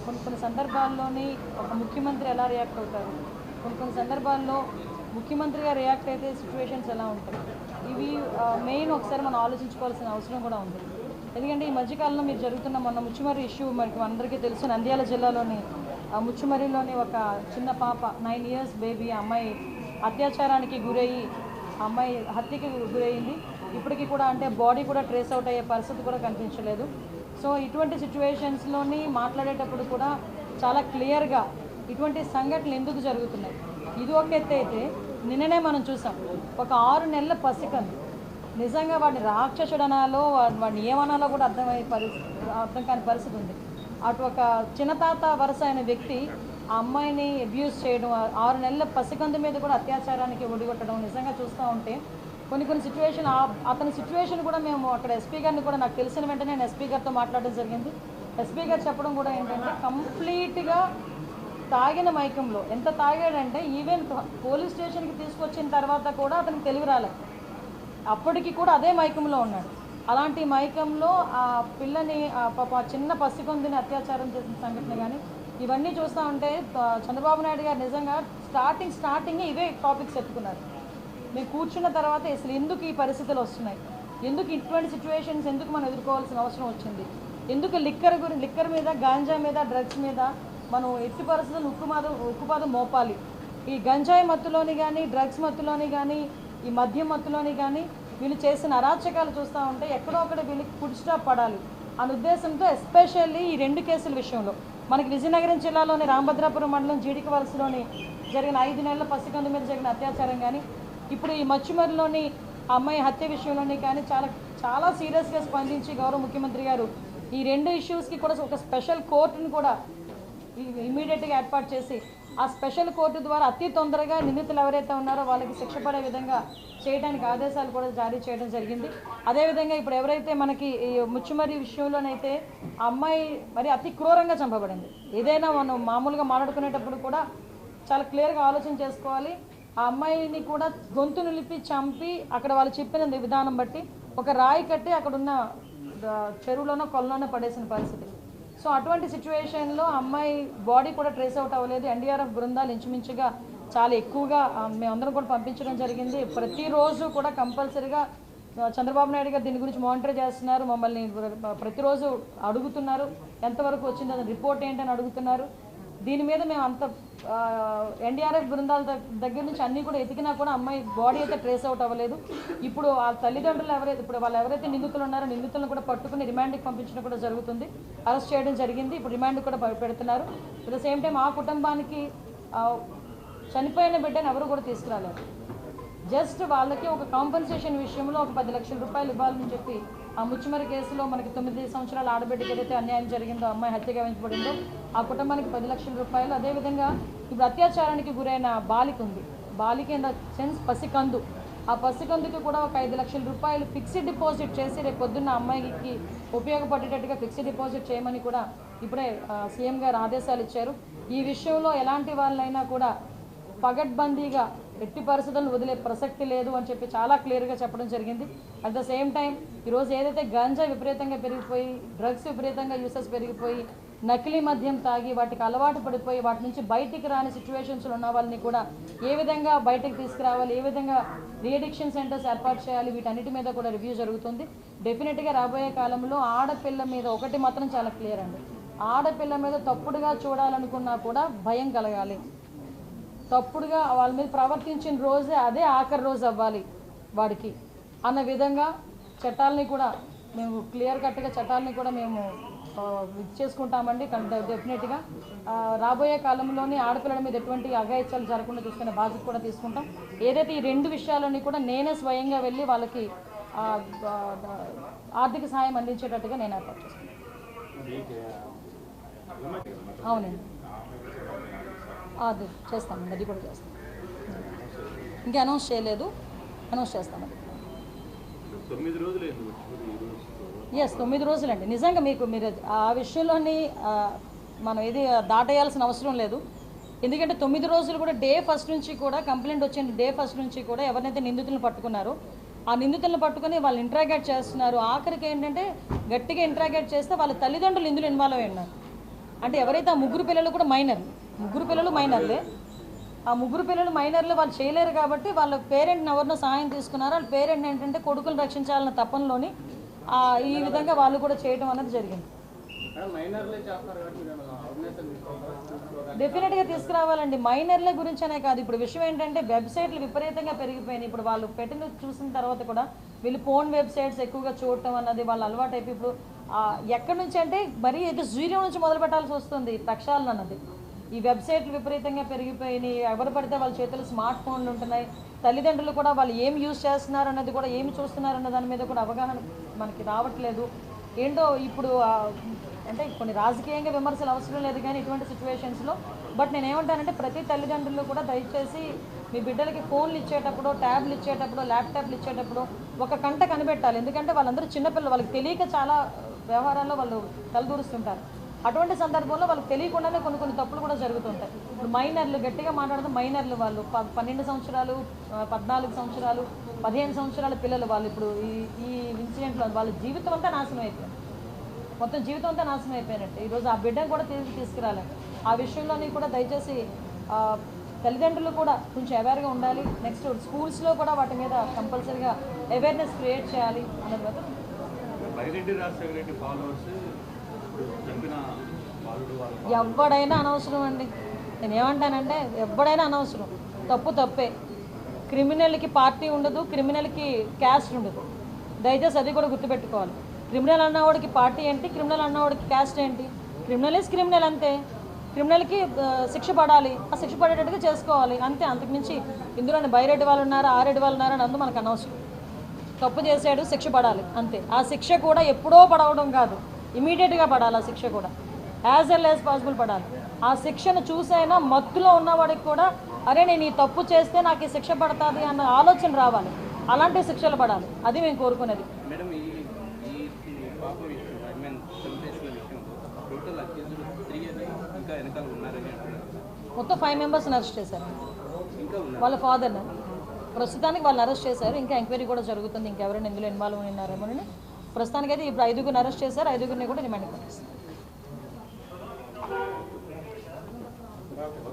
కొన్ని సందర్భాల్లోని ఒక ముఖ్యమంత్రి ఎలా రియాక్ట్ అవుతారు, కొన్ని సందర్భాల్లో ముఖ్యమంత్రిగా రియాక్ట్ అయితే సిచ్యువేషన్స్ ఎలా ఉంటాయి, ఇవి మెయిన్ ఒకసారి మనం ఆలోచించుకోవాల్సిన అవసరం కూడా ఉంది. ఎందుకంటే ఈ మధ్యకాలంలో మీరు జరుగుతున్న మొన్న ముచ్చుమర్రి ఇష్యూ మనకి అందరికీ తెలుసు. నంద్యాల జిల్లాలోని ముచ్చుమర్రిలోని ఒక చిన్న పాప 9 years బేబీ అమ్మాయి అత్యాచారానికి గురయ్యి అమ్మాయి హత్యకి గురయ్యింది. ఇప్పటికీ కూడా అంటే బాడీ కూడా ట్రేస్ అవుట్ అయ్యే పరిస్థితి కూడా కనిపించలేదు. సో ఇటువంటి సిచ్యువేషన్స్లోని మాట్లాడేటప్పుడు కూడా చాలా క్లియర్గా ఇటువంటి సంఘటనలు ఎందుకు జరుగుతున్నాయి, ఇది ఒక ఎత్తు అయితే నిన్ననే మనం చూసాం ఒక 6 నెలల పసికందు నిజంగా వాడిని రాక్షసుడు అనాలో వాడిని ఏమనాలో కూడా అర్థం కాని పరిస్థితి ఉంది. అటు ఒక చిన్నతాత వరుస అయిన వ్యక్తి ఆ అమ్మాయిని అబ్యూస్ చేయడం, 6 నెలల పసికందు మీద కూడా అత్యాచారానికి ఒడిగొట్టడం నిజంగా చూస్తూ ఉంటే కొన్ని సిచ్యువేషన్ అతని సిచ్యువేషన్ కూడా మేము అక్కడ ఎస్పీ గారిని కూడా నాకు తెలిసిన వెంటనే నేను ఎస్పీ గారితో మాట్లాడడం జరిగింది. ఎస్పీ గారు చెప్పడం కూడా ఏంటంటే కంప్లీట్గా తాగిన మైకంలో, ఎంత తాగాడంటే ఈవెన్ పోలీస్ స్టేషన్కి తీసుకొచ్చిన తర్వాత కూడా అతనికి తెలివి రాలేదు, అప్పటికి కూడా అదే మైకంలో ఉన్నాడు. అలాంటి మైకంలో ఆ పిల్లని చిన్న పసికొందిని అత్యాచారం చేసిన సంఘటన కానీ ఇవన్నీ చూస్తూ ఉంటే చంద్రబాబు నాయుడు గారు నిజంగా స్టార్టింగ్ ఇవే టాపిక్స్ ఎత్తుకున్నారు. మేము కూర్చున్న తర్వాత అసలు ఎందుకు ఈ పరిస్థితులు వస్తున్నాయి, ఎందుకు ఇటువంటి సిచ్యువేషన్స్ ఎందుకు మనం ఎదుర్కోవాల్సిన అవసరం వచ్చింది, ఎందుకు లిక్కర్ మీద గాంజా మీద డ్రగ్స్ మీద మనం ఎట్టి పరిస్థితులు ఉక్కుపాదం మోపాలి. ఈ గంజాయి మత్తులోని కానీ డ్రగ్స్ మత్తులోని కానీ ఈ మద్యం మత్తులోని కానీ వీళ్ళు చేసిన అరాచకాలు చూస్తూ ఉంటే ఎక్కడో ఒకటి వీళ్ళకి ఫుడ్ స్టాప్ పడాలి అనే ఉద్దేశంతో ఎస్పెషల్లీ ఈ 2 కేసుల విషయంలో మనకి విజయనగరం జిల్లాలోని రామభద్రాపురం మండలం జీడికి వలసలోని జరిగిన 5 నెలల పసికందు మీద జరిగిన అత్యాచారం కానీ ఇప్పుడు ఈ మచ్చుమరిలోని అమ్మాయి హత్య విషయంలోని కానీ చాలా సీరియస్గా స్పందించి గౌరవ ముఖ్యమంత్రి గారు ఈ 2 ఇష్యూస్కి కూడా ఒక స్పెషల్ కోర్టును కూడా ఇమీడియట్గా ఏర్పాటు చేసి ఆ స్పెషల్ కోర్టు ద్వారా అతి తొందరగా నిందితులు ఎవరైతే ఉన్నారో వాళ్ళకి శిక్ష పడే విధంగా చేయడానికి ఆదేశాలు కూడా జారీ చేయడం జరిగింది. అదేవిధంగా ఇప్పుడు ఎవరైతే మనకి ఈ ముచ్చుమర్రి విషయంలోనైతే ఆ అమ్మాయి మరి అతి క్రూరంగా చంపబడింది. ఏదైనా మనం మామూలుగా మాట్లాడుకునేటప్పుడు కూడా చాలా క్లియర్గా ఆలోచన చేసుకోవాలి. ఆ అమ్మాయిని కూడా గొంతు నిలిపి చంపి అక్కడ వాళ్ళు చెప్పిన విధానం బట్టి ఒక రాయి కట్టి అక్కడున్న చెరువులోనో కొలలోనో పడేసిన పరిస్థితి. సో అటువంటి సిచ్యువేషన్లో అమ్మాయి బాడీ కూడా ట్రేస్ అవుట్ అవ్వలేదు. ఎన్డీఆర్ఎఫ్ బృందాలు ఇంచుమించుగా చాలా ఎక్కువగా మేమందరం కూడా పంపించడం జరిగింది. ప్రతిరోజు కూడా కంపల్సరీగా చంద్రబాబు నాయుడు గారు దీని గురించి మానిటర్ చేస్తున్నారు. మమ్మల్ని ప్రతిరోజు అడుగుతున్నారు ఎంతవరకు వచ్చింది, అది రిపోర్ట్ ఏంటని అడుగుతున్నారు. దీని మీద మేము అంత ఎన్డీఆర్ఎఫ్ బృందాల దగ్గర నుంచి అన్నీ కూడా ఎతికినా కూడా అమ్మాయి బాడీ అయితే ట్రేస్ అవుట్ అవ్వలేదు. ఇప్పుడు ఆ తల్లిదండ్రులు వాళ్ళు ఎవరైతే నిందితులు ఉన్నారో నిందితులను కూడా పట్టుకుని రిమాండ్కి పంపించడం కూడా జరుగుతుంది. అరెస్ట్ చేయడం జరిగింది. ఇప్పుడు రిమాండ్ కూడా పెడుతున్నారు. అట్ ద సేమ్ టైం ఆ కుటుంబానికి చనిపోయిన బిడ్డని ఎవరు కూడా తీసుకురాలేదు. జస్ట్ వాళ్ళకి ఒక కాంపెన్సేషన్ విషయంలో ఒక 10 లక్షల రూపాయలు ఇవ్వాలని చెప్పి ఆ ముచ్చుమరి కేసులో మనకి 9 సంవత్సరాల ఆడబిడ్డకి ఏదైతే అన్యాయం జరిగిందో, అమ్మాయి హత్యగా వెంచబడిందో ఆ కుటుంబానికి 10 లక్షల రూపాయలు. అదేవిధంగా ఇప్పుడు అత్యాచారానికి గురైన బాలిక ఉంది, బాలిక ఇన్ ద సెన్స్ పసికందు, ఆ పసికందుకి కూడా ఒక 5 లక్షల రూపాయలు ఫిక్స్డ్ డిపాజిట్ చేసి రేపు పొద్దున్న అమ్మాయికి ఉపయోగపడేటట్టుగా ఫిక్స్డ్ డిపాజిట్ చేయమని కూడా ఇప్పుడే సీఎం గారు ఆదేశాలు ఇచ్చారు. ఈ విషయంలో ఎలాంటి వాళ్ళైనా కూడా పగడ్బందీగా ఎట్టి పరిస్థితులను వదిలే ప్రసక్తి లేదు అని చెప్పి చాలా క్లియర్గా చెప్పడం జరిగింది. అట్ ద సేమ్ టైం ఈరోజు ఏదైతే గంజా విపరీతంగా పెరిగిపోయి, డ్రగ్స్ విపరీతంగా యూసెస్ పెరిగిపోయి, నకిలీ మద్యం తాగి వాటికి అలవాటు పడిపోయి వాటి నుంచి బయటికి రాని సిచ్యువేషన్స్లో ఉన్న వాళ్ళని కూడా ఏ విధంగా బయటకు తీసుకురావాలి, ఏ విధంగా రీఅడిక్షన్ సెంటర్స్ ఏర్పాటు చేయాలి, వీటన్నిటి మీద కూడా రివ్యూ జరుగుతుంది. డెఫినెట్గా రాబోయే కాలంలో ఆడపిల్ల మీద ఒకటి మాత్రం చాలా క్లియర్ అండి, ఆడపిల్ల మీద తప్పుడుగా చూడాలనుకున్నా కూడా భయం కలగాలి. తప్పుడుగా వాళ్ళ మీద ప్రవర్తించిన రోజే అదే ఆఖరి రోజు అవ్వాలి వాడికి అన్న విధంగా చట్టాలని కూడా మేము క్లియర్ కట్గా చట్టాలని కూడా మేము చేసుకుంటామండి. డెఫినెట్గా రాబోయే కాలంలోనే ఆడపిల్లల మీద ఎటువంటి అఘాయిత్యాలు జరగకుండా చూసుకునే బాధ్యత కూడా తీసుకుంటాం. ఏదైతే ఈ 2 విషయాలని కూడా నేనే స్వయంగా వెళ్ళి వాళ్ళకి ఆర్థిక సహాయం అందించేటట్టుగా నేను ఏర్పాటు చేసుకుంటాను. అవునండి, అది చేస్తామండి, అది కూడా చేస్తాం. ఇంకా అనౌన్స్ చేయలేదు, అనౌన్స్ చేస్తామండి. 9 రోజులండి. నిజంగా మీరు ఆ విషయంలోని మనం ఏది దాటేయాల్సిన అవసరం లేదు. ఎందుకంటే 9 రోజులు కూడా డే ఫస్ట్ నుంచి కూడా కంప్లైంట్ వచ్చిన డే ఫస్ట్ నుంచి కూడా ఎవరినైతే నిందితులను పట్టుకున్నారో ఆ నిందితులను పట్టుకుని వాళ్ళు ఇంట్రాగేట్ చేస్తున్నారు. ఆఖరికి ఏంటంటే గట్టిగా ఇంట్రాగేట్ చేస్తే వాళ్ళ తల్లిదండ్రులు ఇందులో ఇన్వాల్వ్ అయి ఉన్నారు. అంటే ఎవరైతే ఆ ముగ్గురు పిల్లలు కూడా ముగ్గురు పిల్లలు మైనర్లే. ఆ ముగ్గురు పిల్లలు మైనర్లు వాళ్ళు చేయలేరు కాబట్టి వాళ్ళ పేరెంట్ని ఎవరినో సహాయం తీసుకున్నారు. వాళ్ళ పేరెంట్ ఏంటంటే కొడుకులు రక్షించాలన్న తపనలోని ఈ విధంగా వాళ్ళు కూడా చేయడం అనేది జరిగింది. డెఫినెట్గా తీసుకురావాలండి. మైనర్ల గురించి అనే కాదు, ఇప్పుడు విషయం ఏంటంటే వెబ్సైట్లు విపరీతంగా పెరిగిపోయినాయి. ఇప్పుడు వాళ్ళు పెట్టిన చూసిన తర్వాత కూడా వీళ్ళు ఫోన్ వెబ్సైట్స్ ఎక్కువగా చూడటం అన్నది వాళ్ళు అలవాటు అయిపోయి ఇప్పుడు ఎక్కడి నుంచి అంటే మరీ ఏదో జీరో నుంచి మొదలు పెట్టాల్సి వస్తుంది ప్రక్షాళన అన్నది. ఈ వెబ్సైట్లు విపరీతంగా పెరిగిపోయినాయి. ఎవరు పడితే వాళ్ళ చేతులు స్మార్ట్ ఫోన్లు ఉంటున్నాయి. తల్లిదండ్రులు కూడా వాళ్ళు ఏమి యూజ్ చేస్తున్నారు అన్నది కూడా ఏమి చూస్తున్నారు అన్న దాని మీద కూడా అవగాహన మనకి రావట్లేదు. ఏంటో ఇప్పుడు అంటే కొన్ని రాజకీయంగా విమర్శలు అవసరం లేదు కానీ ఇటువంటి సిచ్యువేషన్స్లో బట్ నేను ఏమంటానంటే ప్రతి తల్లిదండ్రులు కూడా దయచేసి మీ బిడ్డలకి ఫోన్లు ఇచ్చేటప్పుడు, ట్యాబ్లు ఇచ్చేటప్పుడు, ల్యాప్టాప్లు ఇచ్చేటప్పుడు ఒక కంట కనిపెట్టాలి. ఎందుకంటే వాళ్ళందరూ చిన్నపిల్లలు, వాళ్ళకి తెలియక చాలా వ్యవహారాల్లో వాళ్ళు తలదూరుస్తుంటారు. అటువంటి సందర్భంలో వాళ్ళకి తెలియకుండానే కొన్ని తప్పులు కూడా జరుగుతుంటాయి. ఇప్పుడు మైనర్లు గట్టిగా మాట్లాడుతూ మైనర్లు వాళ్ళు 12 సంవత్సరాలు, 14 సంవత్సరాలు, 15 సంవత్సరాల పిల్లలు వాళ్ళు ఇప్పుడు ఈ ఇన్సిడెంట్లో వాళ్ళ జీవితం అంతా నాశనం అయిపోయింది. మొత్తం జీవితం అంతా నాశనం అయిపోయినట్టు. ఈరోజు ఆ బిడ్డను కూడా తీసుకురాలి. ఆ విషయంలోని కూడా దయచేసి తల్లిదండ్రులు కూడా కొంచెం అవేర్గా ఉండాలి. నెక్స్ట్ స్కూల్స్లో కూడా వాటి మీద కంపల్సరీగా అవేర్నెస్ క్రియేట్ చేయాలి అన్నది మాత్రం. ఎవడైనా అనవసరం అండి. నేను ఏమంటానంటే ఎవడైనా అనవసరం, తప్పే. క్రిమినల్కి పార్టీ ఉండదు, క్రిమినల్కి క్యాస్ట్ ఉండదు. దయచేసి అది కూడా గుర్తుపెట్టుకోవాలి. క్రిమినల్ అన్నవాడికి పార్టీ ఏంటి, క్రిమినల్ అన్నవాడికి క్యాస్ట్ ఏంటి? క్రిమినల్ ఈజ్ క్రిమినల్ అంతే. క్రిమినల్కి శిక్ష పడాలి, ఆ శిక్ష పడేటట్టుగా చేసుకోవాలి అంతే. అంతకుమించి ఇందులోని బైరెడ్డి వాళ్ళు ఉన్నారు, ఆరెడ్డి వాళ్ళు ఉన్నారు అని అందు మనకు అనవసరం. తప్పు చేసాడు, శిక్ష పడాలి అంతే. ఆ శిక్ష కూడా ఎప్పుడో పడవడం కాదు, ఇమీడియట్గా పడాలి. ఆ శిక్ష కూడా యాజ్ ఎల్ యాజ్ పాసిబుల్ పడాలి. ఆ శిక్షను చూసైనా మత్తులో ఉన్నవాడికి కూడా అరే నేను ఈ తప్పు చేస్తే నాకు ఈ శిక్ష పడుతుంది అన్న ఆలోచన రావాలి. అలాంటి శిక్షలు పడాలి, అది మేము కోరుకునేది. మొత్తం 5 మెంబర్స్ని అరెస్ట్ చేశారు. వాళ్ళ ఫాదర్ని ప్రస్తుతానికి వాళ్ళని అరెస్ట్ చేశారు. ఇంకా ఎంక్వైరీ కూడా జరుగుతుంది, ఇంకెవరైనా ఇందులో ఇన్వాల్వ్ ఉన్నారేమోనని. ప్రస్తుతానికి అయితే ఇప్పుడు 5గురిని అరెస్ట్ చేశారు, 5గురిని కూడా రిమాండ్కి పంపిస్తారు.